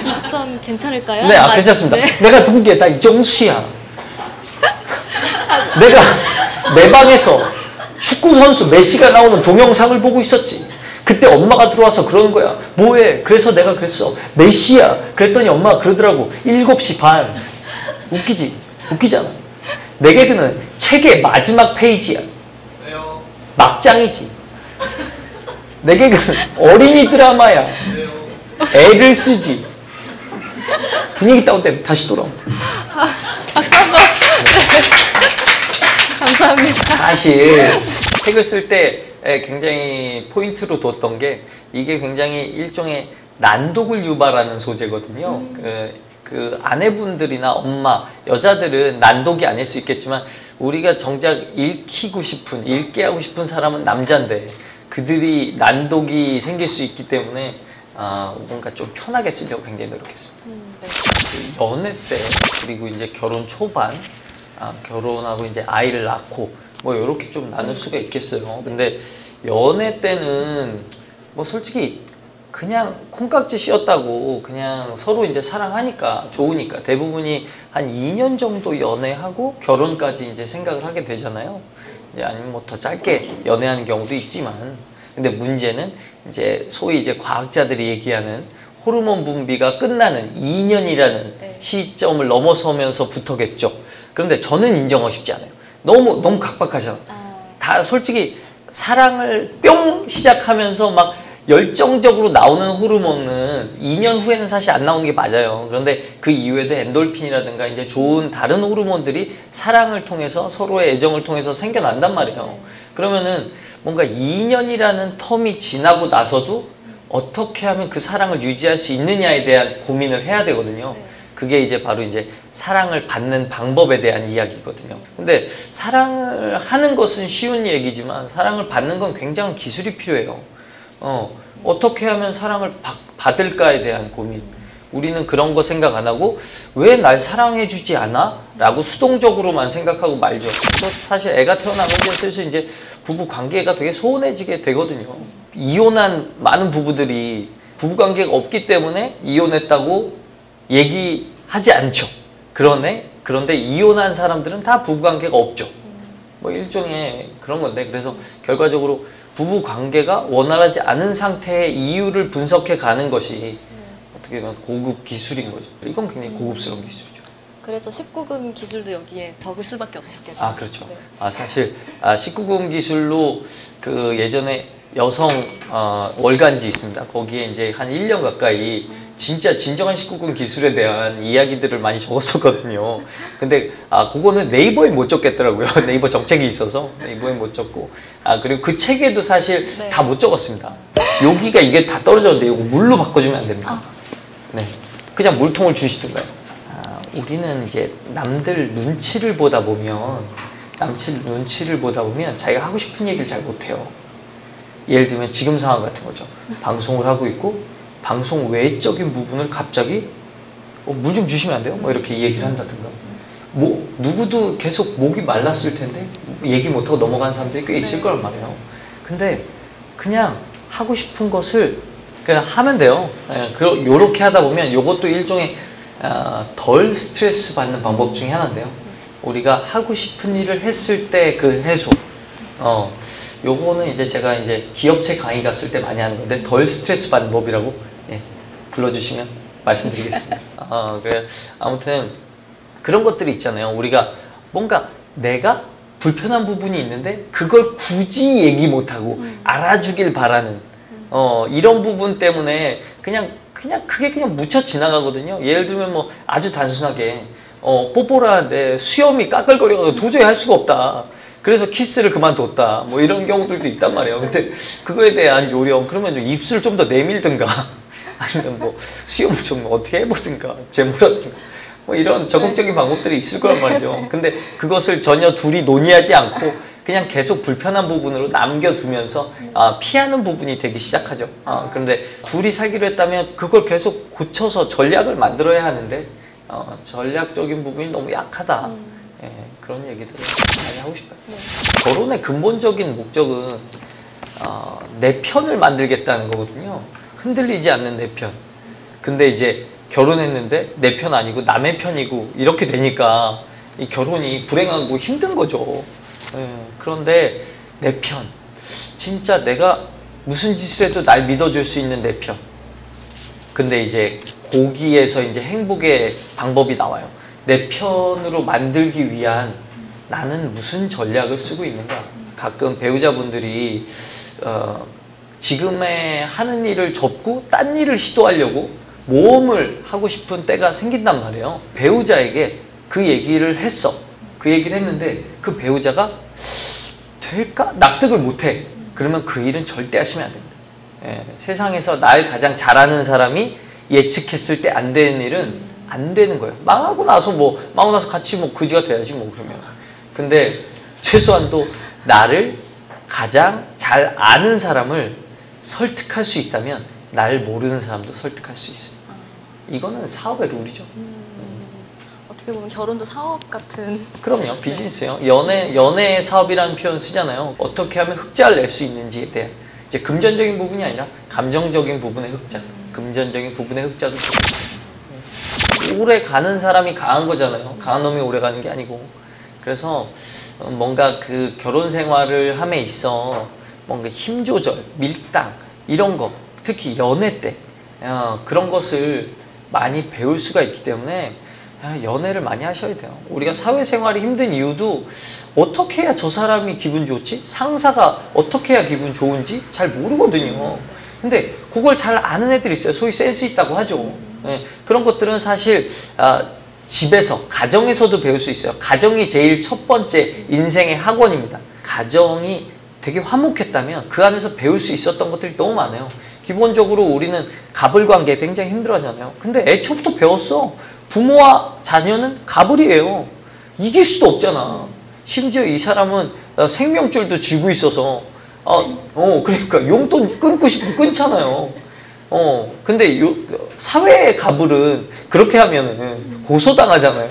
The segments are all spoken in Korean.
이 시점 괜찮을까요? 네, 괜찮습니다. 네. 내가 동기에 나 이정수야. 내가 내 방에서 축구선수 메시가 나오는 동영상을 보고 있었지. 그때 엄마가 들어와서 그러는 거야. 뭐해? 그래서 내가 그랬어. 메시야. 그랬더니 엄마가 그러더라고. 7시 반. 웃기지? 웃기잖아. 내 개그는 책의 마지막 페이지야. 왜요? 막장이지. 내 개그는 어린이 드라마야. 왜요? 애를 쓰지. 분위기 다운되면 다시 돌아온다. 박수 한번. 감사합니다. 사실 책을 쓸 때 굉장히 포인트로 뒀던 게 이게 굉장히 일종의 난독을 유발하는 소재거든요. 그 아내분들이나 엄마, 여자들은 난독이 아닐 수 있겠지만 우리가 정작 읽게 하고 싶은 사람은 남자인데 그들이 난독이 생길 수 있기 때문에 뭔가 좀 편하게 쓰려고 굉장히 노력했습니다. 네. 그 연애 때 그리고 이제 결혼 초반 결혼하고 이제 아이를 낳고 뭐 이렇게 좀 나눌 수가 있겠어요. 근데 연애 때는 뭐 솔직히 그냥 콩깍지 씌었다고 그냥 서로 이제 사랑하니까 좋으니까 대부분이 한 2년 정도 연애하고 결혼까지 이제 생각을 하게 되잖아요. 이제 아니면 뭐 더 짧게 연애하는 경우도 있지만 근데 문제는 이제 소위 이제 과학자들이 얘기하는 호르몬 분비가 끝나는 2년이라는 네. 시점을 넘어서면서부터겠죠. 그런데 저는 인정하고 싶지 않아요. 너무 각박하잖아. 다 솔직히 사랑을 뿅 시작하면서 막 열정적으로 나오는 호르몬은 2년 후에는 사실 안 나오는 게 맞아요. 그런데 그 이후에도 엔돌핀이라든가 이제 좋은 다른 호르몬들이 사랑을 통해서 서로의 애정을 통해서 생겨난단 말이에요. 그러면은 뭔가 2년이라는 텀이 지나고 나서도 어떻게 하면 그 사랑을 유지할 수 있느냐에 대한 고민을 해야 되거든요. 그게 이제 바로 이제 사랑을 받는 방법에 대한 이야기거든요. 근데 사랑을 하는 것은 쉬운 얘기지만 사랑을 받는 건 굉장한 기술이 필요해요. 어떻게 하면 사랑을 받을까에 대한 고민. 우리는 그런 거 생각 안 하고 왜 날 사랑해 주지 않아? 라고 수동적으로만 생각하고 말죠. 사실 애가 태어나면 이제 슬슬 이제 부부 관계가 되게 소원해지게 되거든요. 이혼한 많은 부부들이 부부 관계가 없기 때문에 이혼했다고 얘기하지 않죠. 그런데 이혼한 사람들은 다 부부 관계가 없죠. 뭐 일종의 그런 건데 그래서 결과적으로 부부 관계가 원활하지 않은 상태의 이유를 분석해 가는 것이 어떻게 보면 고급 기술인 거죠. 이건 굉장히 고급스러운 기술이죠. 그래서 19금 기술도 여기에 적을 수밖에 없으셨겠어요. 그렇죠. 네. 사실 19금 기술로 그 예전에 여성 월간지 있습니다. 거기에 이제 한 1년 가까이 진짜 진정한 19금 기술에 대한 이야기들을 많이 적었었거든요. 근데 그거는 네이버에 못 적겠더라고요. 네이버 정책이 있어서 네이버에 못 적고 그리고 그 책에도 사실 네. 다 못 적었습니다. 여기가 이게 다 떨어졌는데 이거 물로 바꿔주면 안 됩니다. 네, 그냥 물통을 주시든가요. 우리는 이제 남들 눈치를 보다 보면 자기가 하고 싶은 얘기를 잘 못해요. 예를 들면 지금 상황 같은 거죠. 방송을 하고 있고 방송 외적인 부분을 갑자기 물 좀 주시면 안 돼요? 뭐 이렇게 얘기를 한다든가 누구도 계속 목이 말랐을 텐데 얘기 못하고 넘어가는 사람들이 꽤 있을 거란 말이에요. 근데 그냥 하고 싶은 것을 그냥 하면 돼요. 요렇게 하다 보면 요것도 일종의 덜 스트레스 받는 방법 중에 하나인데요. 우리가 하고 싶은 일을 했을 때 그 해소. 요거는 이제 제가 이제 기업체 강의 갔을 때 많이 하는 건데 덜 스트레스 받는 법이라고 불러주시면 말씀드리겠습니다. 그래 아무튼 그런 것들이 있잖아요. 우리가 뭔가 내가 불편한 부분이 있는데 그걸 굳이 얘기 못하고 알아주길 바라는 이런 부분 때문에 그게 그냥 묻혀 지나가거든요. 예를 들면 뭐 아주 단순하게 뽀뽀를 하는데 수염이 까끌거려서 도저히 할 수가 없다. 그래서 키스를 그만뒀다. 뭐 이런 경우들도 있단 말이에요. 근데 그거에 대한 요령 그러면 입술을 좀 더 내밀든가 아니면 뭐 수염을 좀 어떻게 해보든가 재물하든가 뭐 이런 적극적인 방법들이 있을 거란 말이죠. 근데 그것을 전혀 둘이 논의하지 않고 그냥 계속 불편한 부분으로 남겨두면서 피하는 부분이 되기 시작하죠. 그런데 둘이 살기로 했다면 그걸 계속 고쳐서 전략을 만들어야 하는데 전략적인 부분이 너무 약하다. 그런 얘기들을 많이 하고 싶어요. 결혼의 근본적인 목적은 내 편을 만들겠다는 거거든요. 흔들리지 않는 내 편. 근데 이제 결혼했는데 내 편 아니고 남의 편이고 이렇게 되니까 이 결혼이 불행하고 힘든 거죠. 예, 그런데 내 편, 진짜 내가 무슨 짓을 해도 날 믿어줄 수 있는 내 편. 근데 이제 거기에서 이제 행복의 방법이 나와요. 내 편으로 만들기 위한 나는 무슨 전략을 쓰고 있는가. 가끔 배우자분들이 지금의 하는 일을 접고 딴 일을 시도하려고 모험을 하고 싶은 때가 생긴단 말이에요. 배우자에게 그 얘기를 했어. 그 얘기를 했는데 그 배우자가 될까? 납득을 못해. 그러면 그 일은 절대 하시면 안 됩니다. 예, 세상에서 날 가장 잘하는 사람이 예측했을 때 안 되는 일은 안 되는 거예요. 망하고 나서 같이 그지가 돼야지 그러면. 근데 최소한도 나를 가장 잘 아는 사람을 설득할 수 있다면 날 모르는 사람도 설득할 수 있어요. 이거는 사업의 룰이죠. 어떻게 보면 결혼도 사업 같은. 그럼요. 비즈니스예요. 연애 사업이라는 표현 쓰잖아요. 어떻게 하면 흑자를 낼 수 있는지에 대한 이제 금전적인 부분이 아니라 감정적인 부분의 흑자. 금전적인 부분의 흑자도 오래 가는 사람이 강한 거잖아요. 강한 놈이 오래 가는 게 아니고. 그래서 뭔가 그 결혼 생활을 함에 있어 뭔가 힘 조절, 밀당 이런 거 특히 연애 때 그런 것을 많이 배울 수가 있기 때문에 연애를 많이 하셔야 돼요. 우리가 사회생활이 힘든 이유도 어떻게 해야 저 사람이 기분 좋지? 상사가 어떻게 해야 기분 좋은지 잘 모르거든요. 근데 그걸 잘 아는 애들이 있어요. 소위 센스 있다고 하죠. 그런 것들은 사실 집에서, 가정에서도 배울 수 있어요. 가정이 제일 첫 번째 인생의 학원입니다. 가정이 되게 화목했다면 그 안에서 배울 수 있었던 것들이 너무 많아요. 기본적으로 우리는 가불관계 굉장히 힘들어하잖아요. 근데 애초부터 배웠어. 부모와 자녀는 가불이에요. 이길 수도 없잖아. 심지어 이 사람은 생명줄도 쥐고 있어서 그러니까 용돈 끊고 싶으면 끊잖아요. 근데 사회의 가불은 그렇게 하면은 고소당하잖아요.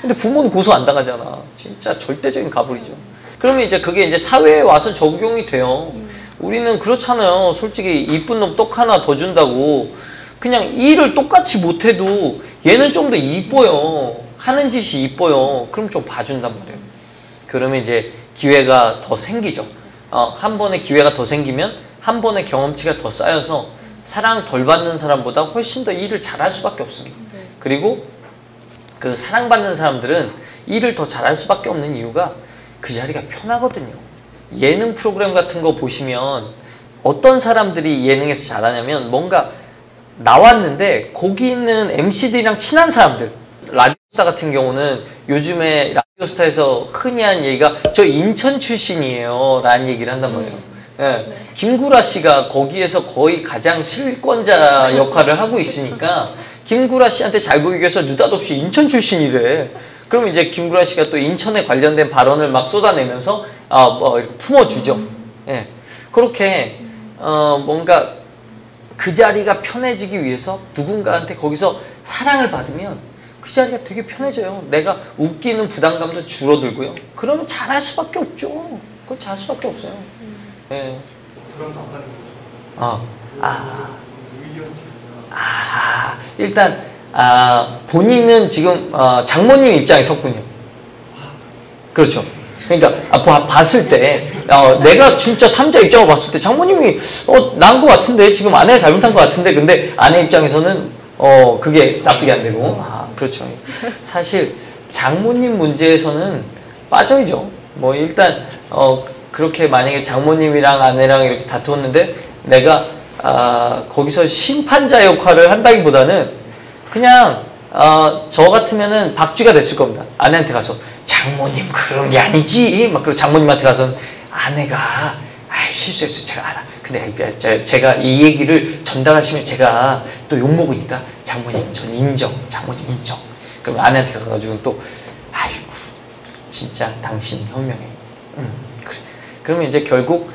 근데 부모는 고소 안 당하잖아. 진짜 절대적인 가불이죠. 그러면 이제 그게 이제 사회에 와서 적용이 돼요. 우리는 그렇잖아요. 솔직히 이쁜 놈 똑 하나 더 준다고 그냥 일을 똑같이 못해도 얘는 좀 더 이뻐요. 하는 짓이 이뻐요. 그럼 좀 봐준단 말이에요. 그러면 이제 기회가 더 생기죠. 한 번의 기회가 더 생기면 한 번의 경험치가 더 쌓여서 사랑 덜 받는 사람보다 훨씬 더 일을 잘할 수밖에 없습니다. 그리고 그 사랑받는 사람들은 일을 더 잘할 수밖에 없는 이유가 그 자리가 편하거든요. 예능 프로그램 같은 거 보시면 어떤 사람들이 예능에서 잘하냐면 뭔가 나왔는데 거기 있는 MC들이랑 친한 사람들, 라디오스타 같은 경우는 요즘에 라디오스타에서 흔히 하는 얘기가 저 인천 출신이에요 라는 얘기를 한단 말이에요. 네. 김구라 씨가 거기에서 거의 가장 실권자 역할을 하고 있으니까 김구라 씨한테 잘 보이기 위해서 느닷없이 인천 출신이래. 그럼 이제 김구라 씨가 또 인천에 관련된 발언을 막 쏟아내면서 품어주죠. 네. 그렇게 뭔가 그 자리가 편해지기 위해서 누군가한테 거기서 사랑을 받으면 그 자리가 되게 편해져요. 내가 웃기는 부담감도 줄어들고요. 그러면 잘할 수밖에 없죠. 그건 잘할 수밖에 없어요. 네. 일단 본인은 지금 장모님 입장에 섰군요. 그렇죠. 그러니까 봤을 때 내가 진짜 삼자 입장으로 봤을 때 장모님이 나은 것 같은데 지금 아내가 잘못한 것 같은데 근데 아내 입장에서는 그게 납득이 안 되고 그렇죠. 사실 장모님 문제에서는 빠져야죠. 뭐 일단 그렇게 만약에 장모님이랑 아내랑 이렇게 다투었는데 내가 거기서 심판자 역할을 한다기보다는 그냥 저 같으면은 박쥐가 됐을 겁니다. 아내한테 가서 장모님 그런 게 아니지 막 그리고 장모님한테 가서는 아내가 실수했어요. 제가 알아. 근데 제가 이 얘기를 전달하시면 제가 또 욕먹으니까 장모님 전 인정. 장모님 인정. 그럼 아내한테 가가지고 또 아이고 진짜 당신 현명해. 그래. 그러면 이제 결국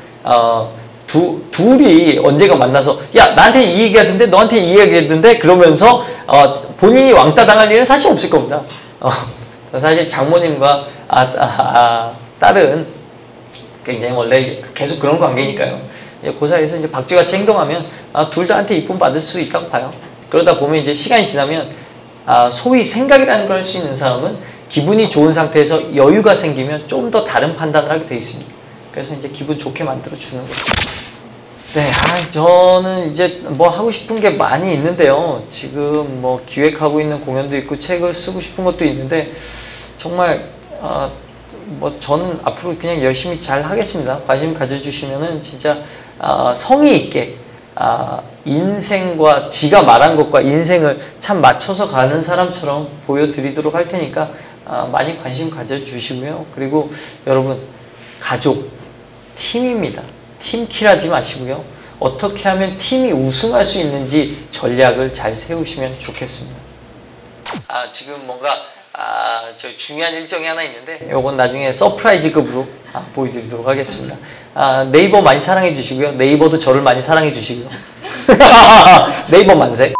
둘이 언제가 만나서 야 나한테 이 얘기하던데 너한테 이 얘기했던데 그러면서 본인이 왕따 당할 일은 사실 없을 겁니다. 사실 장모님과 딸은 굉장히 원래 계속 그런 관계니까요. 그 사이에서 이제 박쥐같이 행동하면 둘 다한테 이쁨 받을 수 있다고 봐요. 그러다 보면 이제 시간이 지나면 소위 생각이라는 걸 할 수 있는 사람은 기분이 좋은 상태에서 여유가 생기면 좀 더 다른 판단을 하게 되어 있습니다. 그래서 이제 기분 좋게 만들어 주는 거죠. 네, 저는 이제 뭐 하고 싶은 게 많이 있는데요. 지금 뭐 기획하고 있는 공연도 있고 책을 쓰고 싶은 것도 있는데 정말 뭐 저는 앞으로 그냥 열심히 잘 하겠습니다. 관심 가져주시면은 진짜 성의 있게 인생과 지가 말한 것과 인생을 참 맞춰서 가는 사람처럼 보여드리도록 할 테니까 많이 관심 가져주시고요. 그리고 여러분 가족, 팀입니다. 팀킬하지 마시고요. 어떻게 하면 팀이 우승할 수 있는지 전략을 잘 세우시면 좋겠습니다. 지금 뭔가 저 중요한 일정이 하나 있는데 요건 나중에 서프라이즈급으로 보여드리도록 하겠습니다. 네이버 많이 사랑해 주시고요. 네이버도 저를 많이 사랑해 주시고요. 네이버 만세.